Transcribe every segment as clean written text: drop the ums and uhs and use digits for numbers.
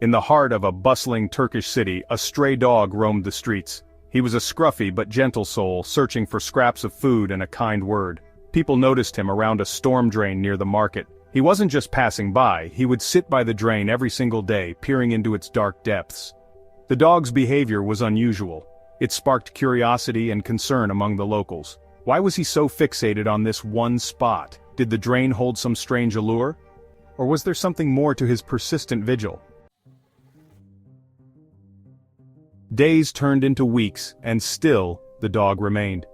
In the heart of a bustling Turkish city, a stray dog roamed the streets. He was a scruffy but gentle soul, searching for scraps of food and a kind word. People noticed him around a storm drain near the market. He wasn't just passing by, he would sit by the drain every single day, peering into its dark depths. The dog's behavior was unusual. It sparked curiosity and concern among the locals. Why was he so fixated on this one spot? Did the drain hold some strange allure? Or was there something more to his persistent vigil? Days turned into weeks, and still, the dog remained.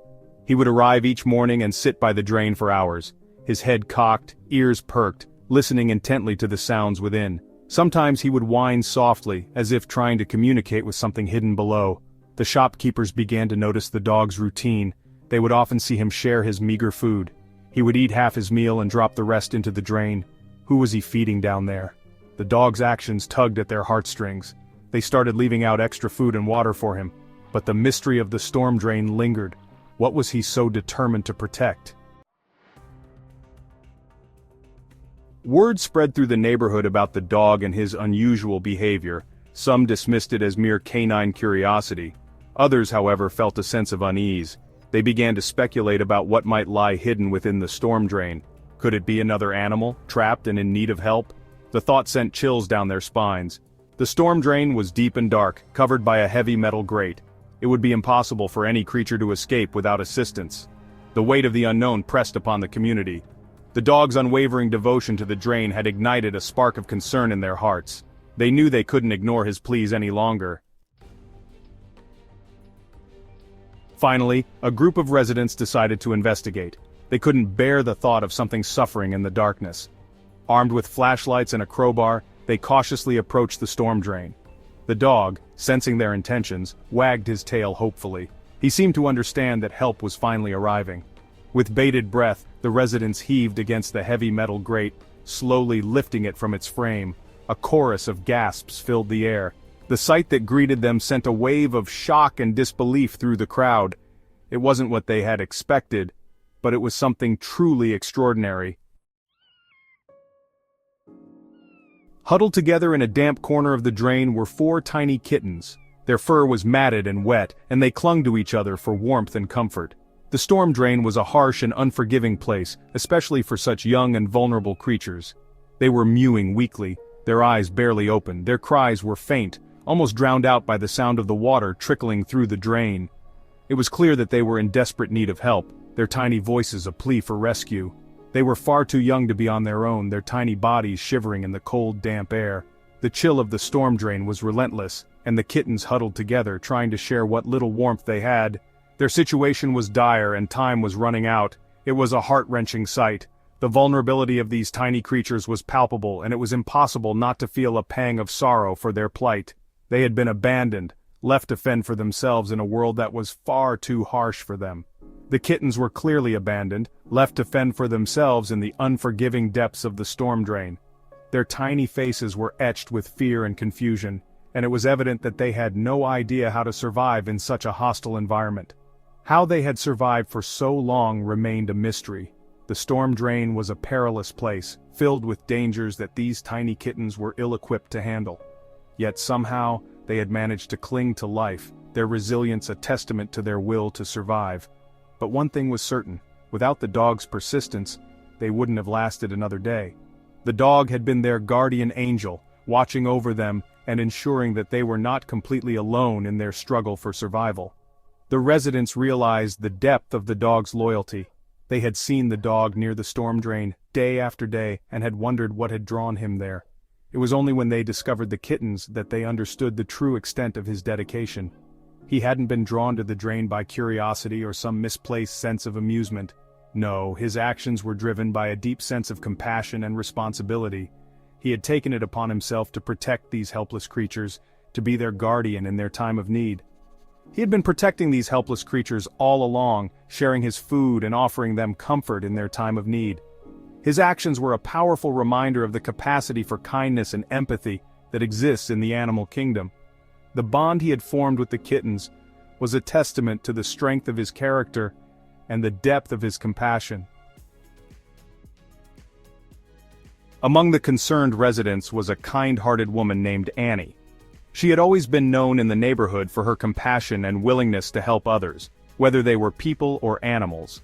He would arrive each morning and sit by the drain for hours, his head cocked, ears perked, listening intently to the sounds within. Sometimes he would whine softly, as if trying to communicate with something hidden below. The shopkeepers began to notice the dog's routine. They would often see him share his meager food. He would eat half his meal and drop the rest into the drain. Who was he feeding down there? The dog's actions tugged at their heartstrings. They started leaving out extra food and water for him. But the mystery of the storm drain lingered. What was he so determined to protect? Word spread through the neighborhood about the dog and his unusual behavior. Some dismissed it as mere canine curiosity. Others, however, felt a sense of unease. They began to speculate about what might lie hidden within the storm drain. Could it be another animal, trapped and in need of help? The thought sent chills down their spines. The storm drain was deep and dark, covered by a heavy metal grate. It would be impossible for any creature to escape without assistance. The weight of the unknown pressed upon the community. The dog's unwavering devotion to the drain had ignited a spark of concern in their hearts. They knew they couldn't ignore his pleas any longer. Finally, a group of residents decided to investigate. They couldn't bear the thought of something suffering in the darkness. Armed with flashlights and a crowbar, they cautiously approached the storm drain. The dog, sensing their intentions, wagged his tail hopefully. He seemed to understand that help was finally arriving. With bated breath, the residents heaved against the heavy metal grate, slowly lifting it from its frame. A chorus of gasps filled the air. The sight that greeted them sent a wave of shock and disbelief through the crowd. It wasn't what they had expected, but it was something truly extraordinary. Huddled together in a damp corner of the drain were 4 tiny kittens. Their fur was matted and wet, and they clung to each other for warmth and comfort. The storm drain was a harsh and unforgiving place, especially for such young and vulnerable creatures. They were mewing weakly, their eyes barely open. Their cries were faint, almost drowned out by the sound of the water trickling through the drain. It was clear that they were in desperate need of help, their tiny voices a plea for rescue. They were far too young to be on their own, their tiny bodies shivering in the cold, damp air. The chill of the storm drain was relentless, and the kittens huddled together, trying to share what little warmth they had. Their situation was dire and time was running out. It was a heart-wrenching sight. The vulnerability of these tiny creatures was palpable, and it was impossible not to feel a pang of sorrow for their plight. They had been abandoned, left to fend for themselves in a world that was far too harsh for them. The kittens were clearly abandoned, left to fend for themselves in the unforgiving depths of the storm drain. Their tiny faces were etched with fear and confusion, and it was evident that they had no idea how to survive in such a hostile environment. How they had survived for so long remained a mystery. The storm drain was a perilous place, filled with dangers that these tiny kittens were ill-equipped to handle. Yet somehow, they had managed to cling to life, their resilience a testament to their will to survive. But one thing was certain, without the dog's persistence, they wouldn't have lasted another day. The dog had been their guardian angel, watching over them and ensuring that they were not completely alone in their struggle for survival. The residents realized the depth of the dog's loyalty. They had seen the dog near the storm drain, day after day, and had wondered what had drawn him there. It was only when they discovered the kittens that they understood the true extent of his dedication. He hadn't been drawn to the drain by curiosity or some misplaced sense of amusement. No, his actions were driven by a deep sense of compassion and responsibility. He had taken it upon himself to protect these helpless creatures, to be their guardian in their time of need. He had been protecting these helpless creatures all along, sharing his food and offering them comfort in their time of need. His actions were a powerful reminder of the capacity for kindness and empathy that exists in the animal kingdom. The bond he had formed with the kittens was a testament to the strength of his character and the depth of his compassion. Among the concerned residents was a kind-hearted woman named Annie. She had always been known in the neighborhood for her compassion and willingness to help others, whether they were people or animals.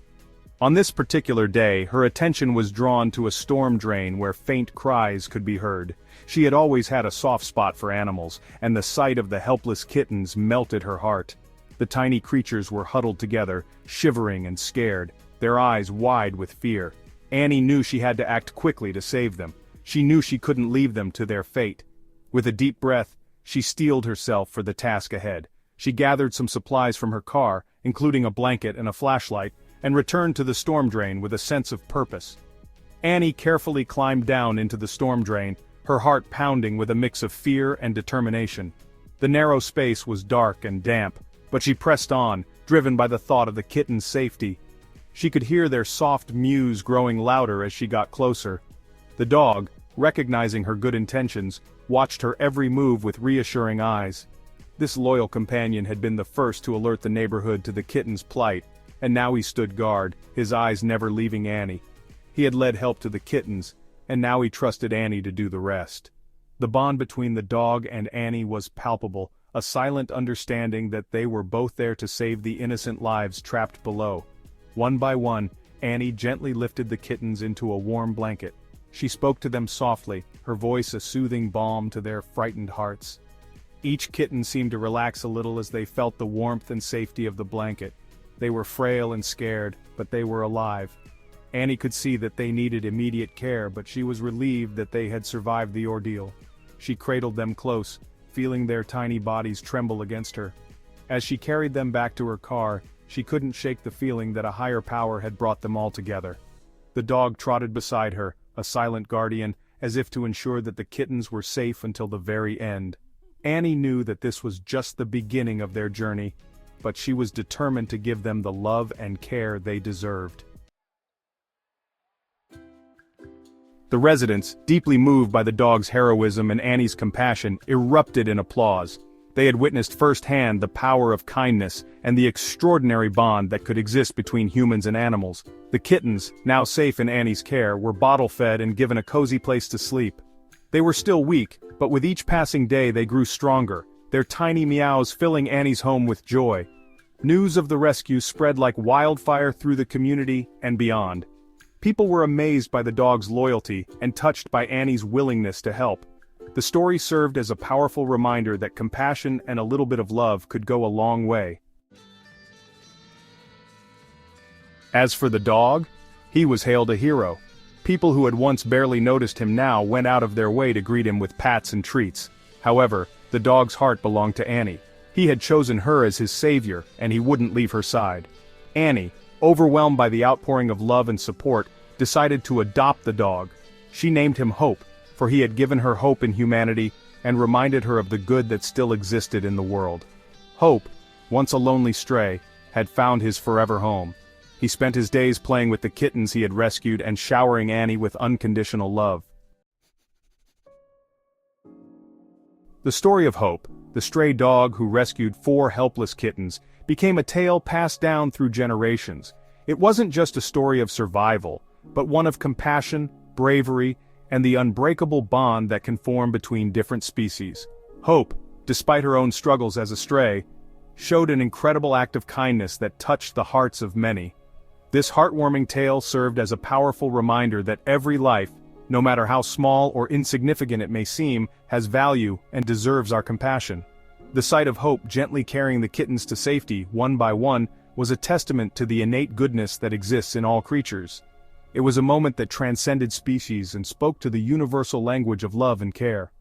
On this particular day, her attention was drawn to a storm drain where faint cries could be heard. She had always had a soft spot for animals, and the sight of the helpless kittens melted her heart. The tiny creatures were huddled together, shivering and scared, their eyes wide with fear. Annie knew she had to act quickly to save them. She knew she couldn't leave them to their fate. With a deep breath, she steeled herself for the task ahead. She gathered some supplies from her car, including a blanket and a flashlight, and returned to the storm drain with a sense of purpose. Annie carefully climbed down into the storm drain, her heart pounding with a mix of fear and determination. The narrow space was dark and damp, but she pressed on, driven by the thought of the kittens' safety. She could hear their soft mews growing louder as she got closer. The dog, recognizing her good intentions, watched her every move with reassuring eyes. This loyal companion had been the first to alert the neighborhood to the kitten's plight, and now he stood guard, his eyes never leaving Annie. He had led help to the kittens, and now he trusted Annie to do the rest. The bond between the dog and Annie was palpable, a silent understanding that they were both there to save the innocent lives trapped below. One by one, Annie gently lifted the kittens into a warm blanket. She spoke to them softly, her voice a soothing balm to their frightened hearts. Each kitten seemed to relax a little as they felt the warmth and safety of the blanket. They were frail and scared, but they were alive. Annie could see that they needed immediate care, but she was relieved that they had survived the ordeal. She cradled them close, feeling their tiny bodies tremble against her. As she carried them back to her car, she couldn't shake the feeling that a higher power had brought them all together. The dog trotted beside her, a silent guardian, as if to ensure that the kittens were safe until the very end. Annie knew that this was just the beginning of their journey, but she was determined to give them the love and care they deserved. The residents, deeply moved by the dog's heroism and Annie's compassion, erupted in applause. They had witnessed firsthand the power of kindness and the extraordinary bond that could exist between humans and animals. The kittens, now safe in Annie's care, were bottle-fed and given a cozy place to sleep. They were still weak, but with each passing day they grew stronger, their tiny meows filling Annie's home with joy. News of the rescue spread like wildfire through the community and beyond. People were amazed by the dog's loyalty and touched by Annie's willingness to help. The story served as a powerful reminder that compassion and a little bit of love could go a long way. As for the dog, he was hailed a hero. People who had once barely noticed him now went out of their way to greet him with pats and treats. However, the dog's heart belonged to Annie. He had chosen her as his savior, and he wouldn't leave her side. Annie, overwhelmed by the outpouring of love and support, decided to adopt the dog. She named him Hope, for he had given her hope in humanity and reminded her of the good that still existed in the world. Hope, once a lonely stray, had found his forever home. He spent his days playing with the kittens he had rescued and showering Annie with unconditional love. The story of Hope, the stray dog who rescued 4 helpless kittens, became a tale passed down through generations. It wasn't just a story of survival, but one of compassion, bravery, and the unbreakable bond that can form between different species. Hope, despite her own struggles as a stray, showed an incredible act of kindness that touched the hearts of many. This heartwarming tale served as a powerful reminder that every life, no matter how small or insignificant it may seem, has value and deserves our compassion. The sight of Hope gently carrying the kittens to safety, one by one, was a testament to the innate goodness that exists in all creatures. It was a moment that transcended species and spoke to the universal language of love and care.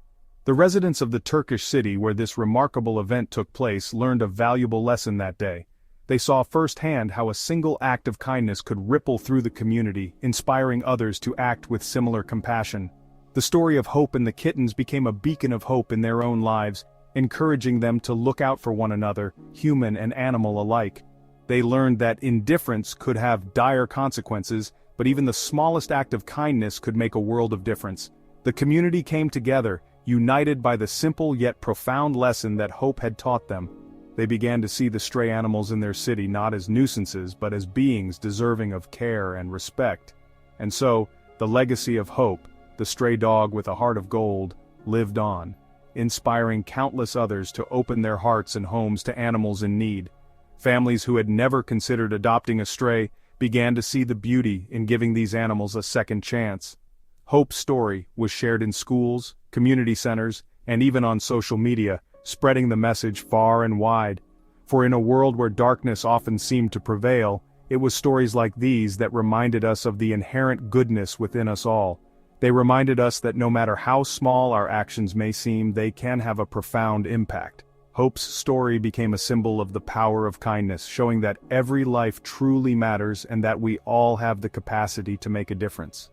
The residents of the Turkish city where this remarkable event took place learned a valuable lesson that day. They saw firsthand how a single act of kindness could ripple through the community, inspiring others to act with similar compassion. The story of Hope and the kittens became a beacon of hope in their own lives, encouraging them to look out for one another, human and animal alike. They learned that indifference could have dire consequences, but even the smallest act of kindness could make a world of difference. The community came together, united by the simple yet profound lesson that Hope had taught them. They began to see the stray animals in their city not as nuisances but as beings deserving of care and respect. And so, the legacy of Hope, the stray dog with a heart of gold, lived on, inspiring countless others to open their hearts and homes to animals in need. Families who had never considered adopting a stray began to see the beauty in giving these animals a second chance. Hope's story was shared in schools, community centers, and even on social media, spreading the message far and wide. For in a world where darkness often seemed to prevail, it was stories like these that reminded us of the inherent goodness within us all. They reminded us that no matter how small our actions may seem, they can have a profound impact. Hope's story became a symbol of the power of kindness, showing that every life truly matters and that we all have the capacity to make a difference.